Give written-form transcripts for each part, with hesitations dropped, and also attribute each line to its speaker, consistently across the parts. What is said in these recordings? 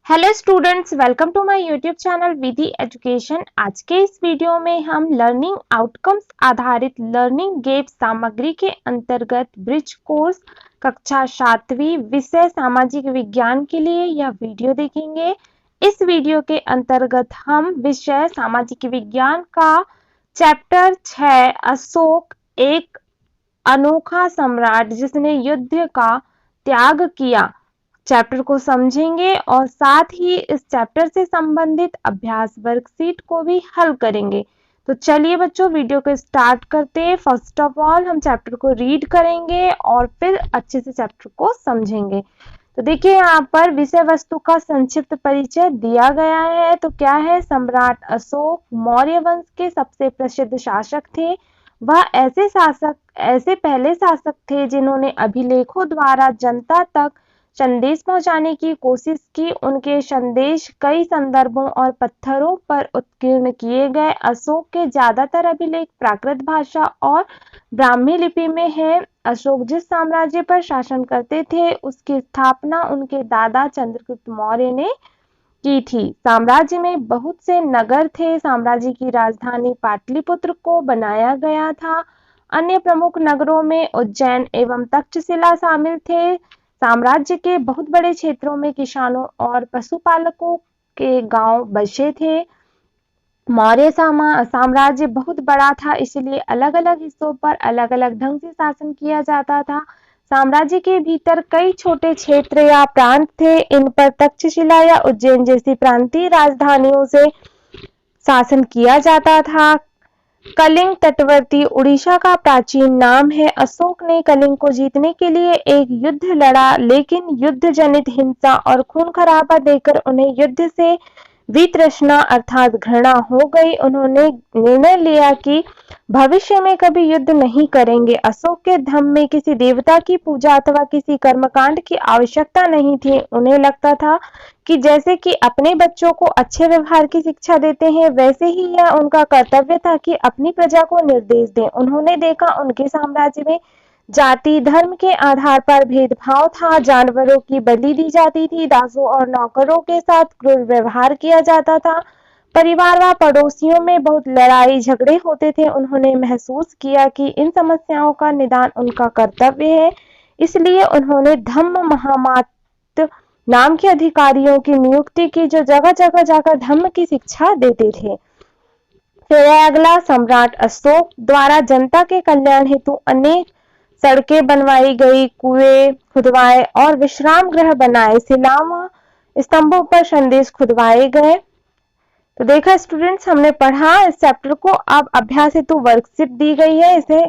Speaker 1: Hello students, welcome to my YouTube channel Vidhi education. आज के इस वीडियो में हम लर्निंग आउटकम्स आधारित लर्निंग गैप सामग्री के अंतर्गत ब्रिज कोर्स कक्षा 7वीं विषय सामाजिक विज्ञान के लिए यह वीडियो देखेंगे। इस वीडियो के अंतर्गत हम विषय सामाजिक विज्ञान का चैप्टर 6 अशोक एक अनोखा सम्राट जिसने युद्ध का त्याग किया चैप्टर को समझेंगे और साथ ही इस चैप्टर से संबंधित अभ्यास वर्कशीट को भी हल करेंगे। तो चलिए बच्चों, वीडियो को स्टार्ट करते हैं। फर्स्ट ऑफ ऑल हम चैप्टर को रीड करेंगे और फिर अच्छे से चैप्टर को समझेंगे। तो देखिए, यहाँ पर विषय वस्तु का संक्षिप्त परिचय दिया गया है। तो क्या है? सम्राट अशोक मौर्य वंश के सबसे प्रसिद्ध शासक थे। वह ऐसे पहले शासक थे जिन्होंने अभिलेखों द्वारा जनता तक संदेश पहुंचाने की कोशिश की। उनके संदेश कई संदर्भों और पत्थरों पर उत्कीर्ण किए गए। अशोक के ज्यादातर अभिलेख प्राकृत भाषा और ब्राह्मी लिपि में है। अशोक जिस साम्राज्य पर शासन करते थे उसकी स्थापना उनके दादा चंद्रगुप्त मौर्य ने की थी। साम्राज्य में बहुत से नगर थे। साम्राज्य की राजधानी पाटलिपुत्र को बनाया गया था। अन्य प्रमुख नगरों में उज्जैन एवं तक्षशिला शामिल थे। साम्राज्य के बहुत बड़े क्षेत्रों में किसानों और पशुपालकों के गांव बसे थे। मौर्य साम्राज्य बहुत बड़ा था, इसलिए अलग अलग हिस्सों पर अलग अलग ढंग से शासन किया जाता था। साम्राज्य के भीतर कई छोटे क्षेत्र या प्रांत थे। इन पर तक्षशिला या उज्जैन जैसी प्रांतीय राजधानियों से शासन किया जाता था। कलिंग तटवर्ती उड़ीसा का प्राचीन नाम है। अशोक ने कलिंग को जीतने के लिए एक युद्ध लड़ा, लेकिन युद्ध जनित हिंसा और खून खराबा देकर उन्हें युद्ध से वितृष्णा अर्थात घृणा हो गई। उन्होंने निर्णय लिया कि भविष्य में कभी युद्ध नहीं करेंगे। अशोक के धर्म में किसी देवता की पूजा अथवा किसी कर्मकांड की आवश्यकता नहीं थी। उन्हें लगता था कि जैसे कि अपने बच्चों को अच्छे व्यवहार की शिक्षा देते हैं, वैसे ही यह उनका कर्तव्य था कि अपनी प्रजा को निर्देश दें। उन्होंने देखा उनके साम्राज्य में जाति धर्म के आधार पर भेदभाव था। जानवरों की बलि दी जाती थी। दासों और नौकरों के साथ क्रूर व्यवहार किया जाता था। परिवार व पड़ोसियों में बहुत लड़ाई झगड़े होते थे। उन्होंने महसूस किया कि इन समस्याओं का निदान उनका कर्तव्य है। इसलिए उन्होंने धम्म महामात नाम के अधिकारियों की नियुक्ति की, जो जगह जगह जाकर धर्म की शिक्षा देते थे। फिर अगला, सम्राट अशोक द्वारा जनता के कल्याण हेतु अनेक सड़कें बनवाई गई, कुएं खुदवाए और विश्राम गृह बनाए। शिलाओं स्तंभों पर संदेश खुदवाए गए। तो देखा स्टूडेंट्स, हमने पढ़ा इस चैप्टर को। अब अभ्यास हेतु वर्कशीट दी गई है, इसे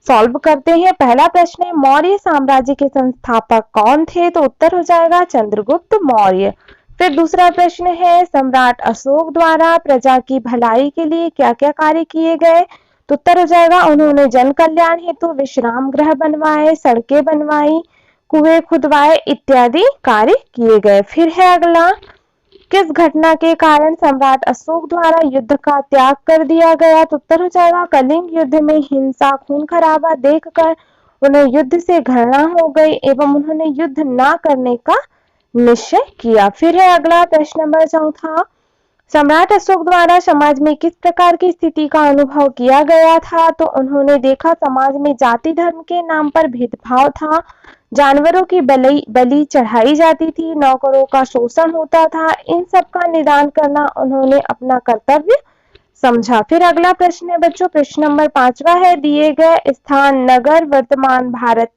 Speaker 1: सॉल्व करते हैं। पहला प्रश्न है, मौर्य साम्राज्य के संस्थापक कौन थे? तो उत्तर हो जाएगा चंद्रगुप्त मौर्य। फिर दूसरा प्रश्न है, सम्राट अशोक द्वारा प्रजा की भलाई के लिए क्या क्या कार्य किए गए? तो उत्तर हो जाएगा, उन्होंने जन कल्याण हेतु विश्राम गृह बनवाए, सड़कें बनवाई, कुएं खुदवाए इत्यादि कार्य किए गए। फिर है अगला, किस घटना के कारण सम्राट अशोक द्वारा युद्ध का त्याग कर दिया गया? तो उत्तर हो जाएगा, कलिंग युद्ध में हिंसा खून खराबा देखकर उन्हें युद्ध से घृणा हो गई एवं उन्होंने युद्ध न करने का निश्चय किया। फिर है अगला प्रश्न नंबर 4, सम्राट अशोक द्वारा समाज में किस प्रकार की स्थिति का अनुभव किया गया था? तो उन्होंने देखा समाज में जाति धर्म के नाम पर भेदभाव था। जानवरों की बलि चढ़ाई जाती थी। नौकरों का शोषण होता था। इन सब का निदान करना उन्होंने अपना कर्तव्य समझा। फिर अगला प्रश्न है बच्चों, प्रश्न नंबर 5 है, दिए गए स्थान नगर वर्तमान भारत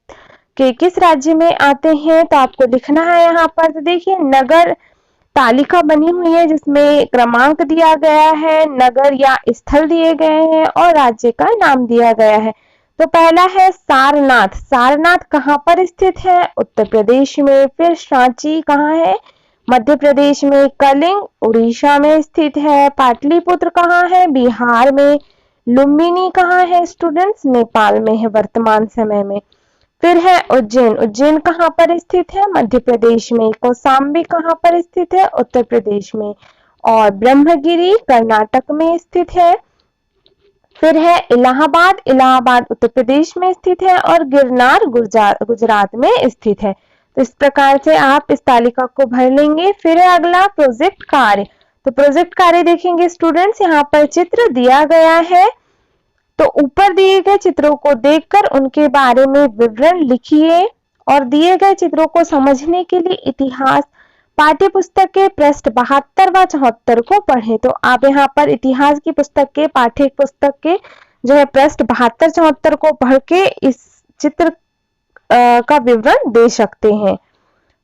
Speaker 1: के किस राज्य में आते हैं? तो आपको लिखना है यहाँ पर। तो देखिए, नगर तालिका बनी हुई है जिसमें क्रमांक दिया गया है, नगर या स्थल दिए गए हैं और राज्य का नाम दिया गया है। तो पहला है सारनाथ। सारनाथ कहाँ पर स्थित है? उत्तर प्रदेश में। फिर सांची कहाँ है? मध्य प्रदेश में। कलिंग उड़ीसा में स्थित है। पाटलिपुत्र कहाँ है? बिहार में। लुम्बिनी कहाँ है स्टूडेंट्स? नेपाल में है वर्तमान समय में। फिर है उज्जैन। उज्जैन कहाँ पर स्थित है? मध्य प्रदेश में। कौशाम्बी कहाँ पर स्थित है? उत्तर प्रदेश में। और ब्रह्मगिरी कर्नाटक में स्थित है। फिर है इलाहाबाद। इलाहाबाद उत्तर प्रदेश में स्थित है और गिरनार गुजरात में स्थित है। तो इस प्रकार से आप इस तालिका को भर लेंगे। फिर है अगला प्रोजेक्ट कार्य। तो प्रोजेक्ट कार्य देखेंगे स्टूडेंट्स, यहाँ पर चित्र दिया गया है, तो ऊपर दिए गए चित्रों को देखकर उनके बारे में विवरण लिखिए और दिए गए चित्रों को समझने के लिए इतिहास पाठ्य पुस्तक के पृष्ठ 72 व 74 को पढ़ें। तो आप यहाँ पर इतिहास की पुस्तक के पाठ्य पुस्तक के जो है पृष्ठ 72-74 को पढ़ के इस चित्र का विवरण दे सकते हैं।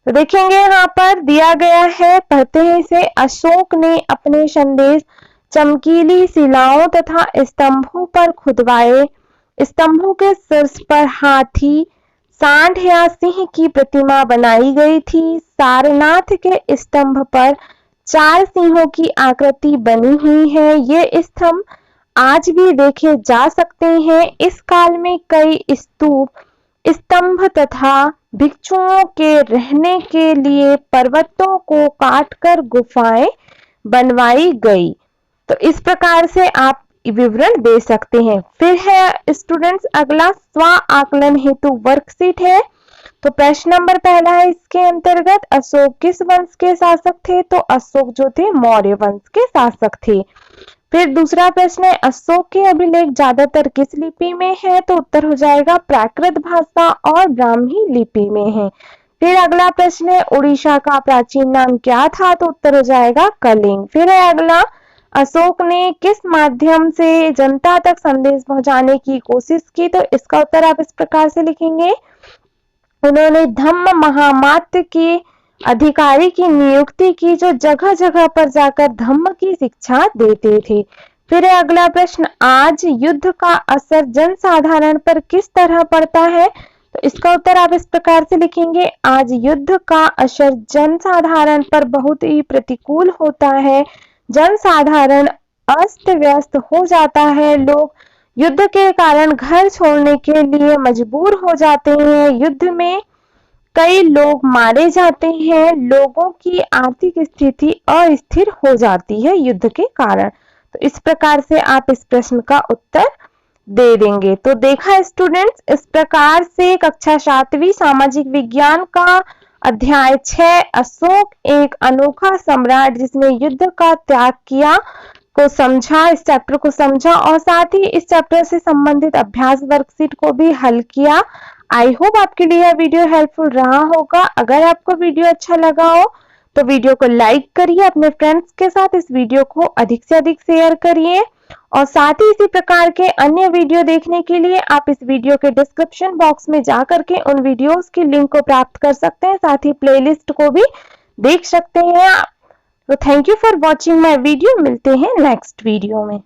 Speaker 1: तो देखेंगे यहाँ पर दिया गया है, पढ़ते हैं इसे। अशोक ने अपने संदेश चमकीली शिलाओं तथा स्तंभों पर खुदवाए। स्तंभों के शीर्ष पर हाथी, सांड या सिंह की प्रतिमा बनाई गई थी। सारनाथ के स्तंभ पर 4 सिंहों की आकृति बनी हुई है। ये स्तंभ आज भी देखे जा सकते हैं। इस काल में कई स्तूप, स्तंभ तथा भिक्षुओं के रहने के लिए पर्वतों को काटकर गुफाएं बनवाई गई। तो इस प्रकार से आप विवरण दे सकते हैं। फिर है स्टूडेंट्स अगला स्व आकलन हेतु वर्कशीट है। तो प्रश्न नंबर पहला है इसके अंतर्गत, अशोक किस वंश के शासक थे? तो अशोक जो थे मौर्य वंश के शासक थे। फिर दूसरा प्रश्न है, अशोक के अभिलेख ज्यादातर किस लिपि में है? तो उत्तर हो जाएगा प्राकृत भाषा और ब्राह्मी लिपि में है। फिर अगला प्रश्न है, उड़ीसा का प्राचीन नाम क्या था? तो उत्तर हो जाएगा कलिंग। फिर है अगला, अशोक ने किस माध्यम से जनता तक संदेश पहुंचाने की कोशिश की? तो इसका उत्तर आप इस प्रकार से लिखेंगे, उन्होंने धम्म महामात्य के अधिकारी की नियुक्ति की जो जगह जगह पर जाकर धम्म की शिक्षा देते थे। फिर है अगला प्रश्न, आज युद्ध का असर जनसाधारण पर किस तरह पड़ता है? तो इसका उत्तर आप इस प्रकार से लिखेंगे, आज युद्ध का असर जनसाधारण पर बहुत ही प्रतिकूल होता है। जनसाधारण अस्त व्यस्त हो जाता है। लोग युद्ध के कारण घर छोड़ने के लिए मजबूर हो जाते हैं। युद्ध में कई लोग मारे जाते हैं। लोगों की आर्थिक स्थिति अस्थिर हो जाती है युद्ध के कारण। तो इस प्रकार से आप इस प्रश्न का उत्तर दे देंगे। तो देखा स्टूडेंट्स, इस प्रकार से कक्षा 7वीं सामाजिक विज्ञान का अध्याय 6 अशोक एक अनोखा सम्राट जिसने युद्ध का त्याग किया को समझा, इस चैप्टर को समझा और साथ ही इस चैप्टर से संबंधित अभ्यास वर्कशीट को भी हल किया। आई होप आपके लिए यह वीडियो हेल्पफुल रहा होगा। अगर आपको वीडियो अच्छा लगा हो तो वीडियो को लाइक करिए, अपने फ्रेंड्स के साथ इस वीडियो को अधिक से अधिक शेयर करिए और साथ ही इसी प्रकार के अन्य वीडियो देखने के लिए आप इस वीडियो के डिस्क्रिप्शन बॉक्स में जा करके उन वीडियोस की लिंक को प्राप्त कर सकते हैं, साथ ही प्लेलिस्ट को भी देख सकते हैं। तो thank you for watching my video. मिलते हैं नेक्स्ट वीडियो में।